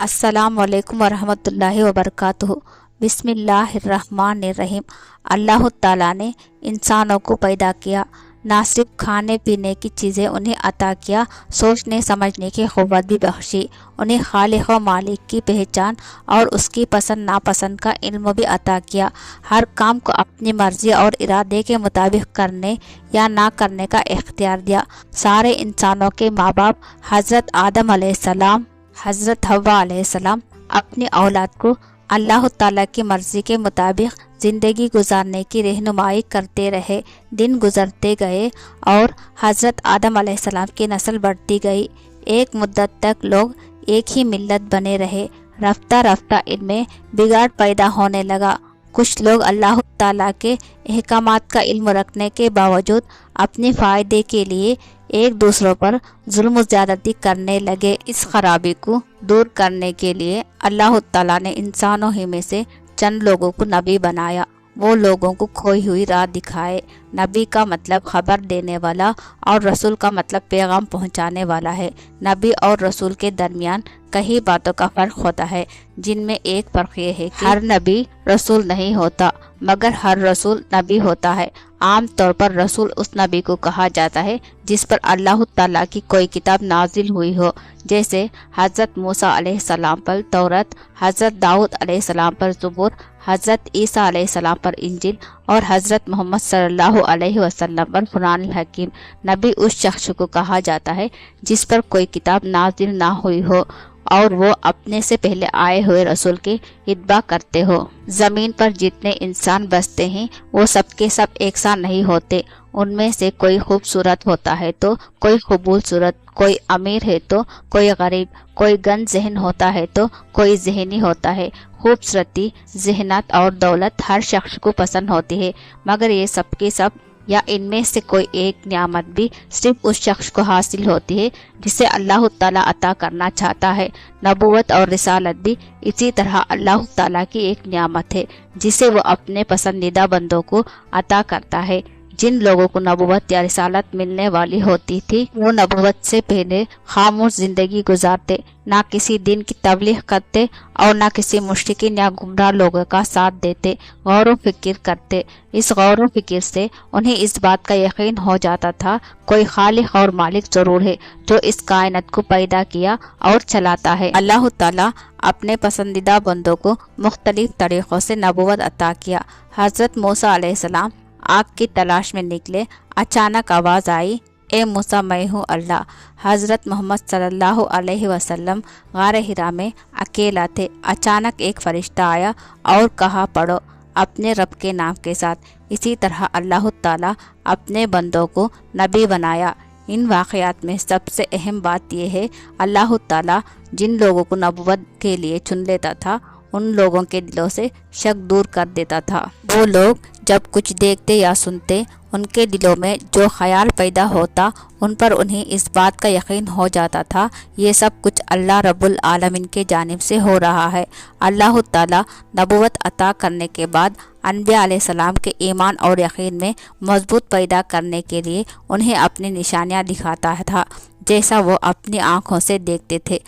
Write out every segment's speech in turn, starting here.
अस्सलाम वालेकुम वरहमतुल्लाहि वबरकातुहू। बिस्मिल्लाहिर्रहमानिर्रहीम। अल्लाह ताला ने इंसानों को पैदा किया, ना सिर्फ खाने पीने की चीज़ें उन्हें अता किया, सोचने समझने की क़ुव्वत भी बख्शी, उन्हें खालिक व मालिक की पहचान और उसकी पसंद नापसंद का इल्म भी अता किया। हर काम को अपनी मर्ज़ी और इरादे के मुताबिक करने या ना करने का इख्तियार दिया। सारे इंसानों के माँ बाप हज़रत आदम अलैहिस्सलाम, हज़रत हव्वा अलैहिस्सलाम अपनी औलाद को अल्लाह ताला की मर्ज़ी के मुताबिक ज़िंदगी गुजारने की रहनुमाई करते रहे। दिन गुजरते गए और हज़रत आदम अलैहिस्सलाम की नस्ल बढ़ती गई। एक मुद्दत तक लोग एक ही मिल्लत बने रहे। रफ्ता रफ्ता इनमें बिगाड़ पैदा होने लगा। कुछ लोग अल्लाह ताला के अहकामात का इल्म रखने के बावजूद अपने फ़ायदे के लिए एक दूसरों पर जुल्म ज़्यादती करने लगे। इस खराबी को दूर करने के लिए अल्लाह ताला ने इंसानों ही में से चंद लोगों को नबी बनाया। वो लोगों को खोई हुई राह दिखाए। नबी का मतलब खबर देने वाला और रसूल का मतलब पैगाम पहुंचाने वाला है। नबी और रसूल के दरमियान कई बातों का फ़र्क होता है, जिनमें एक फ़र्क ये है कि हर नबी रसूल नहीं होता, मगर हर रसूल नबी होता है। आम तौर पर रसूल उस नबी को कहा जाता है जिस पर अल्लाह ताला की कोई किताब नाजिल हुई हो, जैसे हज़रत मूसा अलैहिस्सलाम पर तौरात, हज़रत दाऊद अलैहिस्सलाम पर ज़बूर, हज़रत ईसा अलैहिस्सलाम पर इंजील और हज़रत मोहम्मद सल्लल्लाहु अलैहि वसल्लम पर कुरान हकीम। नबी उस शख्स को कहा जाता है जिस पर कोई किताब नाजिल ना हुई हो और वो अपने से पहले आए हुए रसूल की इत्बा करते हो। ज़मीन पर जितने इंसान बसते हैं वो सबके सब एक सा नहीं होते। उनमें से कोई खूबसूरत होता है तो कोई कबूल सूरत, कोई अमीर है तो कोई गरीब, कोई गन जहन होता है तो कोई जहनी होता है। खूबसूरती, जहनत और दौलत हर शख्स को पसंद होती है, मगर ये सब के सब या इनमें से कोई एक नियामत भी सिर्फ उस शख्स को हासिल होती है जिसे अल्लाह ताला अता करना चाहता है। नबूवत और रिसालत भी इसी तरह अल्लाह ताला की एक नियामत है जिसे वो अपने पसंदीदा बंदों को अता करता है। जिन लोगों को नबूवत या रिसालत मिलने वाली होती थी वो नबूवत से पहले खामोश जिंदगी गुजारते, ना किसी दिन की तबलीग करते और ना किसी मुश्रिकीन या गुमराह लोगों का साथ देते, गौर व फिक्र करते। इस गौर व फिक्र से उन्हें इस बात का यकीन हो जाता था कोई खालिक और मालिक जरूर है जो इस कायनात को पैदा किया और चलाता है। अल्लाह ताला अपने पसंदीदा बंदों को मुख्तलिफ तरीक़ों से नबूवत अता किया। हज़रत मूसा अलैहिस्सलाम आग की तलाश में निकले। अचानक आवाज़ आई, ए मूसा मैं हूँ अल्लाह। हज़रत मोहम्मद सल्लल्लाहु अलैहि वसल्लम गार हिरा में अकेला थे। अचानक एक फ़रिश्ता आया और कहा पढ़ो अपने रब के नाम के साथ। इसी तरह अल्लाह ताला अपने बंदों को नबी बनाया। इन वाक़यात में सबसे अहम बात यह है अल्लाह ताला जिन लोगों को नबूवत के लिए चुन लेता था उन लोगों के दिलों से शक दूर कर देता था। वो लोग जब कुछ देखते या सुनते उनके दिलों में जो ख्याल पैदा होता उन पर उन्हें इस बात का यकीन हो जाता था ये सब कुछ अल्लाह रब्बुल आलमीन के जानिब से हो रहा है। अल्लाह ताला नबूवत अता करने के बाद अनबिया अलैहिस्सलाम के ईमान और यकीन में मजबूत पैदा करने के लिए उन्हें अपनी निशानियाँ दिखाता था, जैसा वो अपनी आँखों से देखते थे।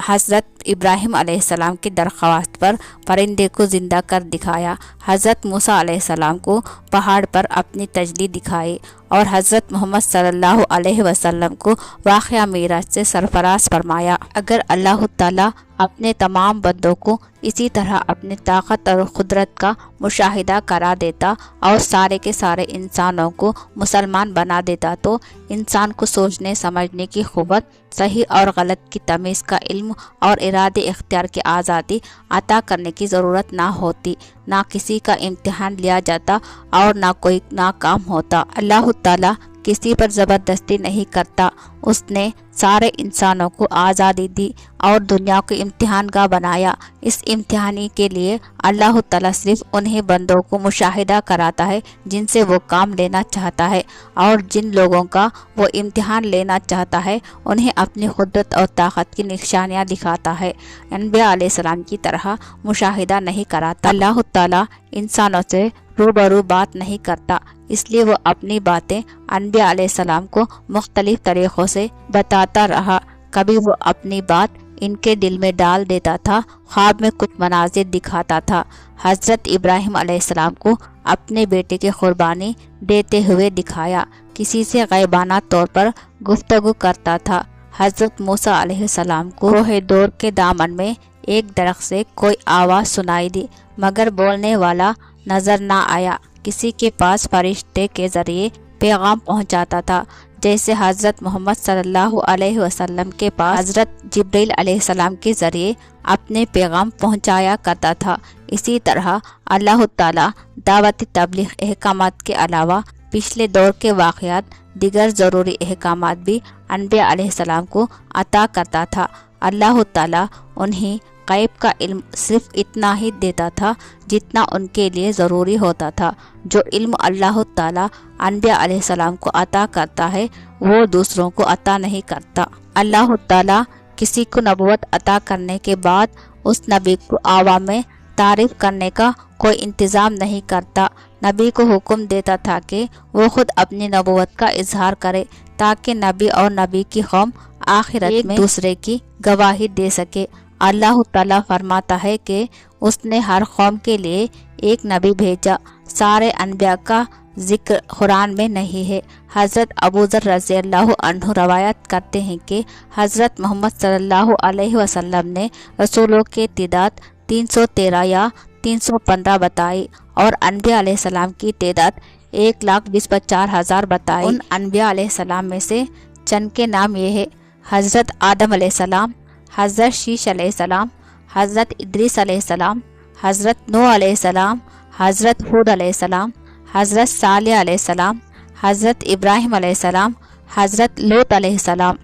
हज़रत इब्राहिम अलैहिस्सलाम की दरख्वास्त पर परिंदे को ज़िंदा कर दिखाया। हज़रत मूसा अलैहिस्सलाम को पहाड़ पर अपनी तजली दिखाई और हज़रत मोहम्मद सल्लल्लाहु अलैहि वसल्लम को वाक़या मेराज से सरफराज फरमाया। अगर अल्लाह ताला अपने तमाम बंदों को इसी तरह अपनी ताकत और क़ुदरत का मुशाहिदा करा देता और सारे के सारे इंसानों को मुसलमान बना देता तो इंसान को सोचने समझने की क़ुव्वत, सही और गलत की तमीज़ का इल्म और इरादे इख्तियार की आज़ादी अता करने की ज़रूरत ना होती, ना किसी का इम्तिहान लिया जाता और ना कोई नाकाम होता। अल्लाह ताला किसी पर ज़बरदस्ती नहीं करता। उसने सारे इंसानों को आज़ादी दी और दुनिया को इम्तिहान का बनाया। इस इम्तिहानी के लिए अल्लाह ताला सिर्फ उन्हीं बंदों को मुशाहिदा कराता है जिनसे वो काम लेना चाहता है, और जिन लोगों का वो इम्तिहान लेना चाहता है उन्हें अपनी कुदरत और ताकत की निशानियाँ दिखाता है। अनबिया अलैहिस्सलाम की तरह मुशाहिदा नहीं कराता। अल्लाह ताला इंसानों से रूबरू बात नहीं करता, इसलिए वो अपनी बातें अनबिया अलैहिस्सलाम को मुख्तलिफ तरीक़ों से बताता रहा। कभी वो अपनी बात इनके दिल में डाल देता था, ख्वाब में कुछ मनाजिर दिखाता था। हज़रत इब्राहिम अलैहिस्सलाम को अपने बेटे की कुर्बानी देते हुए दिखाया, किसी से गैबाना तौर पर गुफ्तगू करता था। हज़रत मूसा अलैहिस्सलाम को कोहे दूर के दामन में एक दरख्त से कोई आवाज़ सुनाई दी, मगर बोलने वाला नज़र ना आया। किसी के पास फरिश्ते के ज़रिए पैगाम पहुंचाता था, जैसे हज़रत मोहम्मद सल्लल्लाहु अलैहि वसल्लम के पास हज़रत जिब्रील अलैहिस्सलाम के ज़रिए अपने पैगाम पहुंचाया करता था। इसी तरह अल्लाह ताला दावती तबलीग अहकामात के अलावा पिछले दौर के वाक़यात, दिगर ज़रूरी अहकामात भी अनबिया अलैहिस्सलाम को अता करता था। अल्लाह ताला उन्हें गैब का इल्म सिर्फ इतना ही देता था जितना उनके लिए ज़रूरी होता था। जो इल्म अल्लाह ताला अनबिया अलैहिस्सलाम को अता करता है वो दूसरों को अता नहीं करता। अल्लाह ताला किसी को नबूवत अता करने के बाद उस नबी को आवाम में तारीफ़ करने का कोई इंतज़ाम नहीं करता। नबी को हुक्म देता था कि वो खुद अपनी नबूवत का इजहार करे, ताकि नबी और नबी की कौम आखिरत में दूसरे की गवाही दे सके। अल्लाह ताला फरमाता है कि उसने हर कौम के लिए एक नबी भेजा। सारे अनबिया का जिक्र कुरान में नहीं है। हज़रत अबू ज़र रज़ी अल्लाह अन्हु रवायत करते हैं कि हज़रत मोहम्मद सल्लल्लाहु अलैहि वसल्लम ने रसूलों के तादाद 313 या 315 बताई और अनबिया अलैहिस्सलाम की तादाद 1,24,000 बताई। उन अनबिया अलैहिस्सलाम में से चंद के नाम ये है: हज़रत आदम अलैहिस्सलाम, हज़रत शीश अलैहिस्सलाम, हज़रत इद्रीस अलैहिस्सलाम, हज़रत नूह अलैहिस्सलाम, हज़रत हूद अलैहिस्सलाम, हज़रत सालेह अलैहिस्सलाम, हज़रत इब्राहिम अलैहिस्सलाम, हज़रत लूत अलैहिस्सलाम,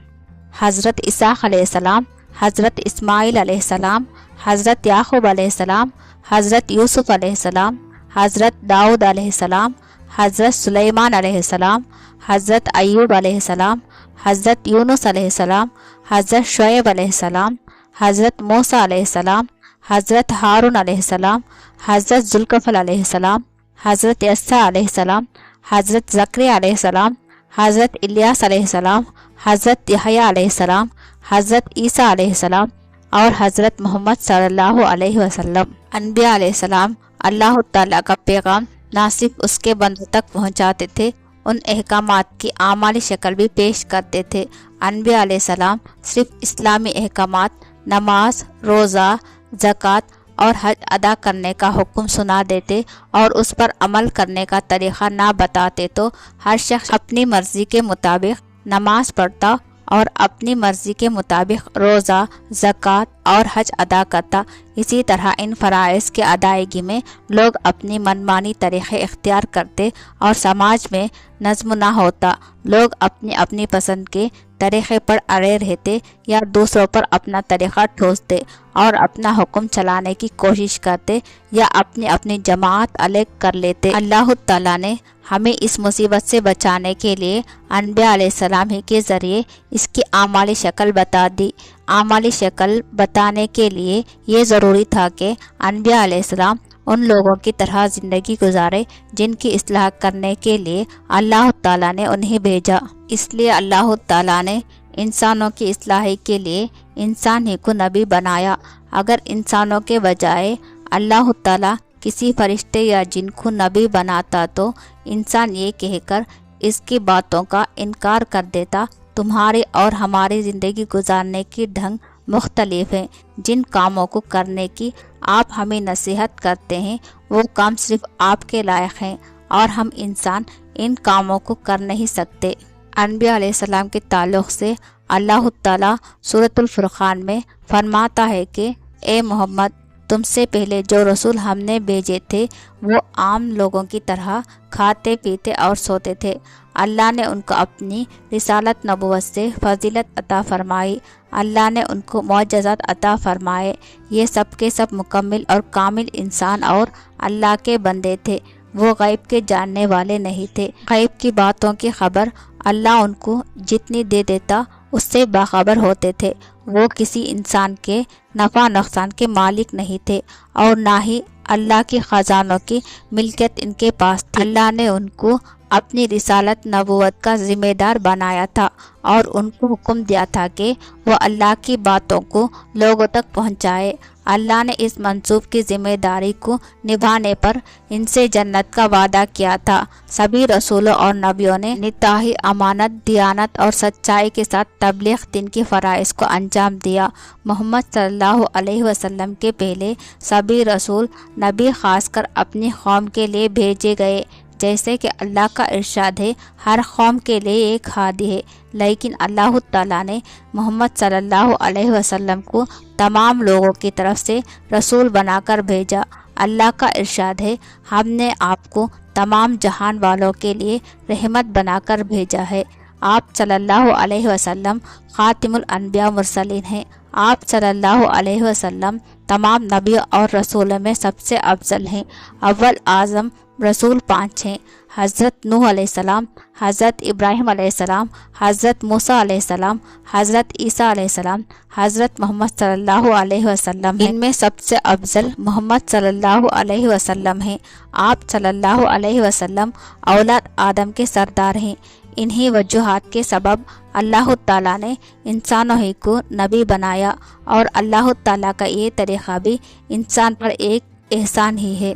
हज़रत इसाक अलैहिस्सलाम, हज़रत इस्माइल अलैहिस्सलाम, हज़रत याकूब अलैहिस्सलाम, हज़रत यूसुफ अलैहिस्सलाम, हज़रत दाऊद अलैहिस्सलाम, हज़रत सुलेमान अलैहिस्सलाम, हज़रत अय्यूब अलैहिस्सलाम, हज़रत यूनुस अलैहिस्सलाम, हज़रत शुएब अलैहिस्सलाम, हज़रत मूसा अलैहिस्सलाम, हज़रत हारून अलैहिस्सलाम, हज़रत जुल्कफल अलैहिस्सलाम, हज़रत यस्सा अलैहिस्सलाम, हज़रत ज़करिया अलैहिस्सलाम, हज़रत इलियास अलैहिस्सलाम, हज़रत यहया अलैहिस्सलाम, हज़रत ईसा अलैहिस्सलाम और हज़रत मोहम्मद सल्लल्लाहु अलैहि वसल्लम। अनबिया अलैहिस्सलाम अल्लाह ताला का पैगाम ना सिर्फ उसके बंदों तक पहुँचाते थे, उन अहकामात की आमाली शक्ल भी पेश करते थे। अनबिया अलैहिस्सलाम सिर्फ इस्लामी अहकामात, नमाज, रोज़ा, ज़कात और हज अदा करने का हुक्म सुना देते और उस पर अमल करने का तरीक़ा ना बताते तो हर शख्स अपनी मर्ज़ी के मुताबिक नमाज पढ़ता और अपनी मर्ज़ी के मुताबिक रोज़ा, ज़कात और हज अदा करता। इसी तरह इन फ़राइज़ के अदायगी में लोग अपनी मनमानी तरीक़े इख्तियार करते और समाज में नज़्म ना होता। लोग अपनी अपनी पसंद के तरीक़े पर अड़े रहते या दूसरों पर अपना तरीक़ा ठोसते और अपना हुक्म चलाने की कोशिश करते या अपनी अपनी जमात अलग कर लेते। अल्लाह ताला ने हमें इस मुसीबत से बचाने के लिए अनबिया अलैहिस्सलाम ही के ज़रिए इसकी आमाली शक्ल बता दी। आमाली शक्ल बताने के लिए ये ज़रूरी था कि अनबिया अलैहिस्सलाम उन लोगों की तरह ज़िंदगी गुजारे जिनकी इस्लाह करने के लिए अल्लाह ताला ने उन्हें भेजा। इसलिए अल्लाह ताला ने इंसानों की इस्लाह के लिए इंसान ही को नबी बनाया। अगर इंसानों के बजाय अल्लाह ताला किसी फरिश्ते या जिन को नबी बनाता तो इंसान ये कहकर इसकी बातों का इनकार कर देता, तुम्हारी और हमारी ज़िंदगी गुजारने की ढंग मुख्तलिफ हैं। जिन कामों को करने की आप हमें नसीहत करते हैं वो काम सिर्फ आपके लायक हैं और हम इंसान इन कामों को कर नहीं सकते। अनबिया अलैहिस्सलाम के ताल्लुक़ से अल्लाह ताला सूरतुल फुरक़ान में फरमाता है कि ए मोहम्मद, तुमसे पहले जो रसूल हमने भेजे थे वो आम लोगों की तरह खाते पीते और सोते थे। अल्लाह ने उनको अपनी रिसालत नबुवत से फजीलत अता फरमाई। अल्लाह ने उनको मौजज़ात अता फरमाए। ये सब के सब मुकम्मिल और कामिल इंसान और अल्लाह के बंदे थे। वो गैब के जानने वाले नहीं थे। गैब की बातों की खबर अल्लाह उनको जितनी दे देता उससे बाखबर होते थे। वो किसी इंसान के नफ़ा नुकसान के मालिक नहीं थे और ना ही اللہ کے خزانوں کی ملکیت ان کے پاس تھی۔ اللہ نے ان کو اپنی رسالت نبوت کا ذمہ دار بنایا تھا اور ان کو حکم دیا تھا کہ وہ اللہ کی باتوں کو لوگوں تک پہنچائے۔ اللہ نے اس منصوب کی ذمہ داری کو نبھانے پر ان سے جنت کا وعدہ کیا تھا۔ سبھی رسولوں اور نبیوں نے انتہائی امانت، دیانت اور سچائی کے ساتھ تبلیغ دین کے فرائض کو انجام دیا۔ محمد صلی اللہ علیہ وسلم کے پہلے سبھی رسول نبی خاص کر اپنی قوم کے لیے بھیجے گئے، جیسے کہ اللہ کا ارشاد ہے، ہر قوم کے لیے ایک ہادی ہے، لیکن اللہ تعالیٰ نے محمد صلی اللہ علیہ وسلم کو تمام لوگوں کی طرف سے رسول بنا کر بھیجا۔ اللہ کا ارشاد ہے، ہم نے آپ کو تمام جہان والوں کے لیے رحمت بنا کر بھیجا ہے۔ آپ صلی اللہ علیہ وسلم خاتم الانبیاء مرسلین ہیں۔ آپ صلی اللہ علیہ وسلم تمام نبیوں اور رسولوں میں سب سے افضل ہیں۔ اول اعظم رسول 5 ہیں، حضرت نوح علیہ السلام، حضرت ابراہیم علیہ السلام، حضرت موسیٰ علیہ السلام، حضرت عیسیٰ علیہ السلام، حضرت محمد صلی اللہ علیہ وسلم ہیں۔ ان میں سب سے افضل محمد صلی اللہ علیہ وسلم ہیں۔ آپ صلی اللہ علیہ وسلم اولاد آدم کے سردار ہیں۔ انہی وجوہات کے سبب اللہ تعالیٰ نے انسانوں ہی کو نبی بنایا، اور اللہ تعالیٰ کا یہ طریقہ بھی انسان پر ایک احسان ہی ہے۔